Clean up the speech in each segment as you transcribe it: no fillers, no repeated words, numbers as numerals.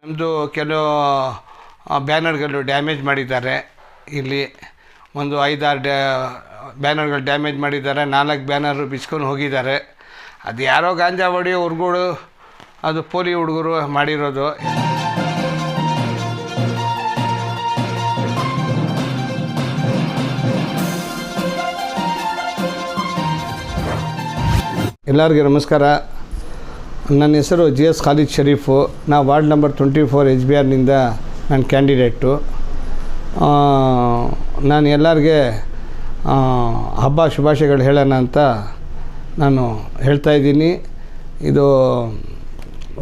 ನಮ್ಮದು ಕೆಲವು ಬ್ಯಾನರ್ಗಳು ಡ್ಯಾಮೇಜ್ ಮಾಡಿದ್ದಾರೆ. ಇಲ್ಲಿ ಒಂದು 5-6 ಬ್ಯಾನರ್ಗಳು ಡ್ಯಾಮೇಜ್ ಮಾಡಿದ್ದಾರೆ. 4 ಬ್ಯಾನರು ಬಿಚ್ಕೊಂಡು ಹೋಗಿದ್ದಾರೆ. ಅದು ಯಾರೋ ಗಾಂಜಾ ಹೊಡೆಯೋ ಹುಡುಗರು, ಅದು ಪೋಲಿ ಹುಡುಗರು ಮಾಡಿರೋದು. ಎಲ್ಲರಿಗೂ ನಮಸ್ಕಾರ. ನನ್ನ ಹೆಸರು GS ಖಾಲಿದ್ ಶರೀಫು. ನಾವು ವಾರ್ಡ್ ನಂಬರ್ 24 HBRನಿಂದ ನಾನು ಕ್ಯಾಂಡಿಡೇಟು. ನಾನು ಎಲ್ಲರಿಗೆ ಹಬ್ಬ ಶುಭಾಶಯಗಳು ಹೇಳೋಣ ಅಂತ ನಾನು ಹೇಳ್ತಾಯಿದ್ದೀನಿ. ಇದು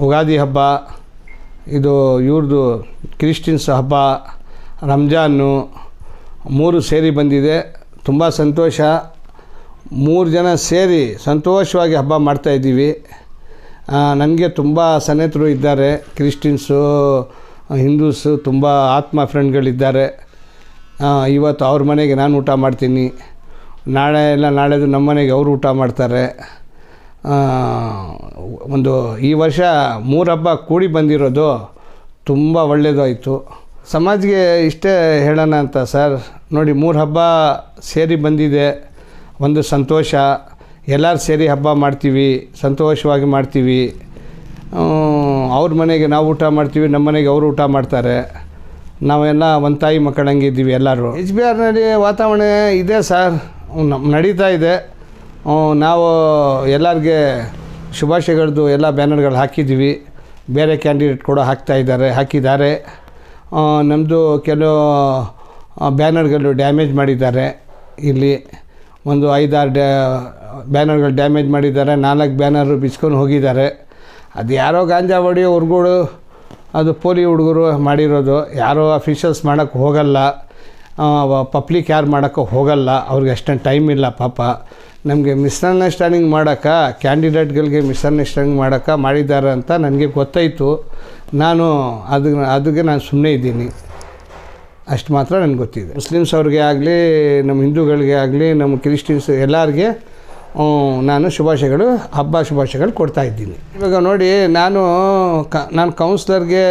ಉಗಾದಿ ಹಬ್ಬ, ಇದು ಇವ್ರದ್ದು ಕ್ರಿಶ್ಚಿಯನ್ಸ್ ಹಬ್ಬ, ರಂಜಾನು 3 ಸೇರಿ ಬಂದಿದೆ. ತುಂಬ ಸಂತೋಷ. 3 ಜನ ಸೇರಿ ಸಂತೋಷವಾಗಿ ಹಬ್ಬ ಮಾಡ್ತಾಯಿದ್ದೀವಿ. ನನಗೆ ತುಂಬ ಸ್ನೇಹಿತರು ಇದ್ದಾರೆ, ಕ್ರಿಶ್ಚಿಯನ್ಸು, ಹಿಂದೂಸು, ತುಂಬ ಆತ್ಮ ಫ್ರೆಂಡ್ಗಳಿದ್ದಾರೆ. ಇವತ್ತು ಅವ್ರ ಮನೆಗೆ ನಾನು ಊಟ ಮಾಡ್ತೀನಿ, ನಾಳೆದು ನಮ್ಮ ಮನೆಗೆ ಅವರು ಊಟ ಮಾಡ್ತಾರೆ. ಈ ವರ್ಷ 3 ಹಬ್ಬ ಕೂಡಿ ಬಂದಿರೋದು ತುಂಬ ಒಳ್ಳೆಯದಾಯಿತು. ಸಮಾಜಕ್ಕೆ ಇಷ್ಟೇ ಹೇಳೋಣ ಅಂತ ಸರ್. ನೋಡಿ, 3 ಹಬ್ಬ ಸೇರಿ ಬಂದಿದೆ. ಒಂದು ಸಂತೋಷ. ಎಲ್ಲರೂ ಸೇರಿ ಹಬ್ಬ ಮಾಡ್ತೀವಿ, ಸಂತೋಷವಾಗಿ ಮಾಡ್ತೀವಿ. ಅವ್ರ ಮನೆಗೆ ನಾವು ಊಟ ಮಾಡ್ತೀವಿ, ನಮ್ಮ ಮನೆಗೆ ಅವರು ಊಟ ಮಾಡ್ತಾರೆ. ನಾವೆಲ್ಲ ಒಂದು ತಾಯಿ ಮಕ್ಕಳಂಗೆ ಇದ್ದೀವಿ ಎಲ್ಲರೂ. HBRನಲ್ಲಿ ವಾತಾವರಣ ಇದೆ ಸರ್, ನಡೀತಾ ಇದೆ. ನಾವು ಎಲ್ಲರಿಗೆ ಶುಭಾಶಯಗಳದ್ದು ಎಲ್ಲ ಬ್ಯಾನರ್ಗಳು ಹಾಕಿದ್ದೀವಿ. ಬೇರೆ ಕ್ಯಾಂಡಿಡೇಟ್ ಕೂಡ ಹಾಕಿದ್ದಾರೆ. ನಮ್ಮದು ಕೆಲವು ಬ್ಯಾನರ್ಗಳು ಡ್ಯಾಮೇಜ್ ಮಾಡಿದ್ದಾರೆ. ಇಲ್ಲಿ ಒಂದು 5-6 ಬ್ಯಾನರ್ಗಳು ಡ್ಯಾಮೇಜ್ ಮಾಡಿದ್ದಾರೆ. 4 ಬ್ಯಾನರು ಬಿಚ್ಕೊಂಡು ಹೋಗಿದ್ದಾರೆ. ಅದು ಯಾರೋ ಗಾಂಜಾ ಹೊಡೆಯೋ ಹುಡುಗರು, ಅದು ಪೋಲಿ ಹುಡುಗರು ಮಾಡಿರೋದು. ಯಾರೋ ಅಫಿಷಿಯಲ್ಸ್ ಮಾಡೋಕ್ಕೆ ಹೋಗಲ್ಲ, ಪಬ್ಲಿಕ್ ಯಾರು ಮಾಡೋಕ್ಕೆ ಹೋಗಲ್ಲ. ಅವ್ರಿಗೆ ಅಷ್ಟೊಂದು ಟೈಮ್ ಇಲ್ಲ ಪಾಪ. ನಮಗೆ ಮಿಸ್ಅಂಡರ್ಸ್ಟ್ಯಾಂಡಿಂಗ್ ಮಾಡೋಕ್ಕೆ, ಕ್ಯಾಂಡಿಡೇಟ್ಗಳಿಗೆ ಮಿಸ್ಅಂಡರ್ಸ್ಟ್ಯಾಂಡಿಂಗ್ ಮಾಡೋಕ್ಕೆ ಮಾಡಿದ್ದಾರೆ ಅಂತ ನನಗೆ ಗೊತ್ತಾಯಿತು. ನಾನು ಅದಕ್ಕೆ ನಾನು ಸುಮ್ಮನೆ ಇದ್ದೀನಿ. ಅಷ್ಟು ಮಾತ್ರ ನನಗೆ ಗೊತ್ತಿದೆ. ಮುಸ್ಲಿಮ್ಸ್ ಅವ್ರಿಗೆ ಆಗಲಿ, ನಮ್ಮ ಹಿಂದೂಗಳಿಗೆ ಆಗಲಿ, ನಮ್ಮ ಕ್ರಿಶ್ಚಿಯನ್ಸ್ ಎಲ್ಲರಿಗೆ ನಾನು ಹಬ್ಬ ಶುಭಾಶಯಗಳು ಕೊಡ್ತಾಯಿದ್ದೀನಿ. ಇವಾಗ ನೋಡಿ, ನಾನು ಕೌನ್ಸ್ಲರ್ಗೆ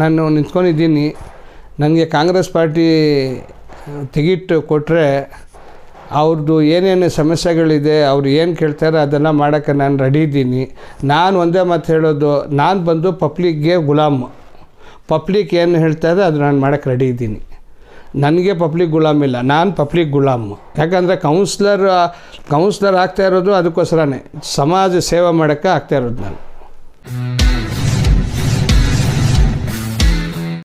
ನಾನು ನಿಂತ್ಕೊಂಡಿದ್ದೀನಿ. ನನಗೆ ಕಾಂಗ್ರೆಸ್ ಪಾರ್ಟಿ ಟಿಕೆಟ್ ಕೊಟ್ಟರೆ ಅವ್ರದ್ದು ಏನೇನು ಸಮಸ್ಯೆಗಳಿದೆ, ಅವ್ರು ಏನು ಕೇಳ್ತಾರೆ ಅದೆಲ್ಲ ಮಾಡೋಕ್ಕೆ ನಾನು ರೆಡಿ ಇದ್ದೀನಿ. ನಾನು ಒಂದೇ ಮಾತು ಹೇಳೋದು, ನಾನು ಬಂದು ಪಬ್ಲಿಕ್ಗೆ ಗುಲಾಮ್. ಪಬ್ಲಿಕ್ ಏನು ಹೇಳ್ತಾರೆ ಅದು ನಾನು ಮಾಡೋಕ್ಕೆ ರೆಡಿ ಇದ್ದೀನಿ. ನನಗೆ ಪಬ್ಲಿಕ್ ಗುಲಾಮ್ ಇಲ್ಲ, ನಾನು ಪಬ್ಲಿಕ್ ಗುಲಾಮ್. ಯಾಕಂದರೆ ಕೌನ್ಸ್ಲರ್ ಆಗ್ತಾ ಇರೋದು ಅದಕ್ಕೋಸ್ಕರನೇ, ಸಮಾಜ ಸೇವೆ ಮಾಡೋಕ್ಕೆ ಆಗ್ತಾ ಇರೋದು ನಾನು.